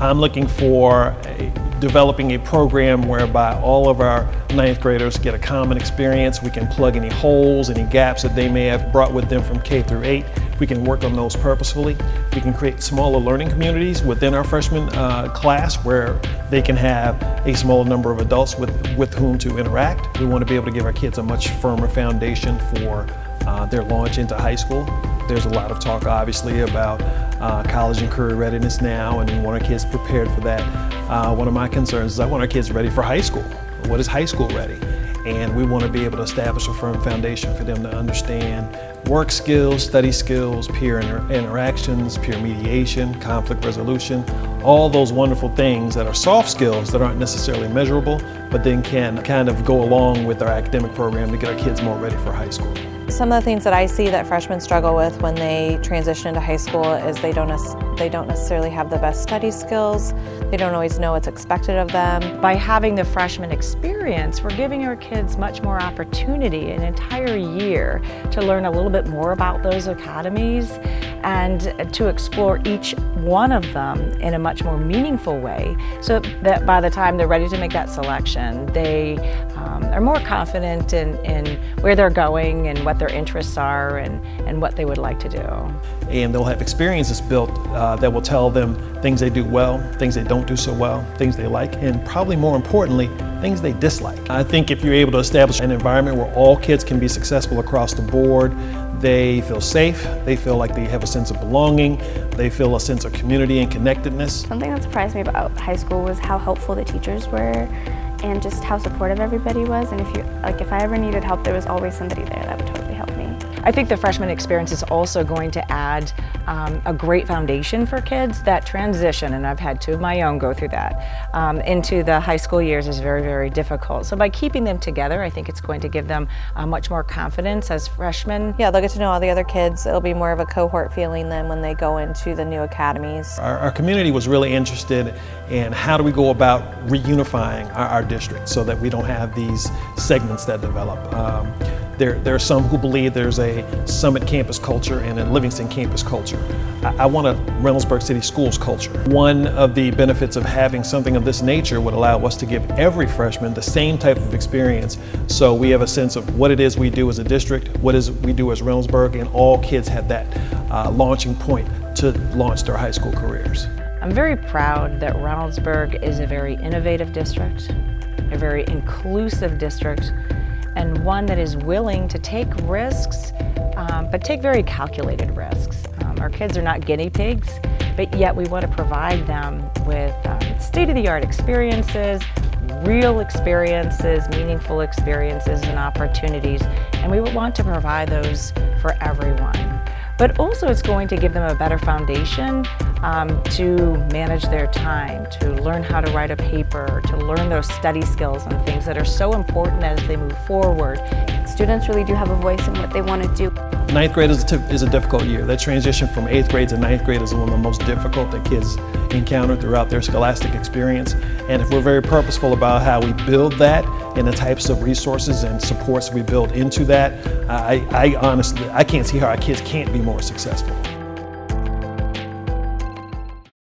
I'm looking for developing a program whereby all of our ninth graders get a common experience. We can plug any holes, any gaps that they may have brought with them from K through 8. We can work on those purposefully. We can create smaller learning communities within our freshman class where they can have a smaller number of adults with whom to interact. We want to be able to give our kids a much firmer foundation for their launch into high school. There's a lot of talk, obviously, about college and career readiness now, and we want our kids prepared for that. One of my concerns is I want our kids ready for high school. What is high school ready? And we want to be able to establish a firm foundation for them to understand work skills, study skills, peer interactions, peer mediation, conflict resolution, all those wonderful things that are soft skills that aren't necessarily measurable, but then can kind of go along with our academic program to get our kids more ready for high school. Some of the things that I see that freshmen struggle with when they transition into high school is they don't necessarily have the best study skills. They don't always know what's expected of them. By having the freshman experience, we're giving our kids much more opportunity, an entire year, to learn a little bit more about those academies and to explore each one of them in a much more meaningful way, so that by the time they're ready to make that selection, they are more confident in where they're going and what their interests are and what they would like to do. And they'll have experiences built that will tell them things they do well, things they don't do so well, things they like, and probably more importantly, things they dislike. I think if you're able to establish an environment where all kids can be successful across the board, they feel safe, they feel like they have a sense of belonging, they feel a sense of community and connectedness. Something that surprised me about high school was how helpful the teachers were and just how supportive everybody was. And if I ever needed help, there was always somebody there that would totally help me. I think the freshman experience is also going to add a great foundation for kids that transition, and I've had two of my own go through that, into the high school years is very, very difficult. So by keeping them together, I think it's going to give them much more confidence as freshmen. Yeah, they'll get to know all the other kids. It'll be more of a cohort feeling than when they go into the new academies. Our community was really interested in how do we go about reunifying our district so that we don't have these segments that develop. There are some who believe there's a Summit campus culture and a Livingston campus culture. I want a Reynoldsburg City Schools culture. One of the benefits of having something of this nature would allow us to give every freshman the same type of experience, so we have a sense of what it is we do as a district, what is we do as Reynoldsburg, and all kids have that launching point to launch their high school careers. I'm very proud that Reynoldsburg is a very innovative district, a very inclusive district, and one that is willing to take risks, but take very calculated risks. Our kids are not guinea pigs, but yet we want to provide them with state-of-the-art experiences, real experiences, meaningful experiences and opportunities, and we want to provide those for everyone. But also it's going to give them a better foundation to manage their time, to learn how to write a paper, to learn those study skills and things that are so important as they move forward. Students really do have a voice in what they want to do. Ninth grade is a difficult year. That transition from 8th grade to 9th grade is one of the most difficult that kids encounter throughout their scholastic experience. And if we're very purposeful about how we build that and the types of resources and supports we build into that, I honestly can't see how our kids can't be more successful.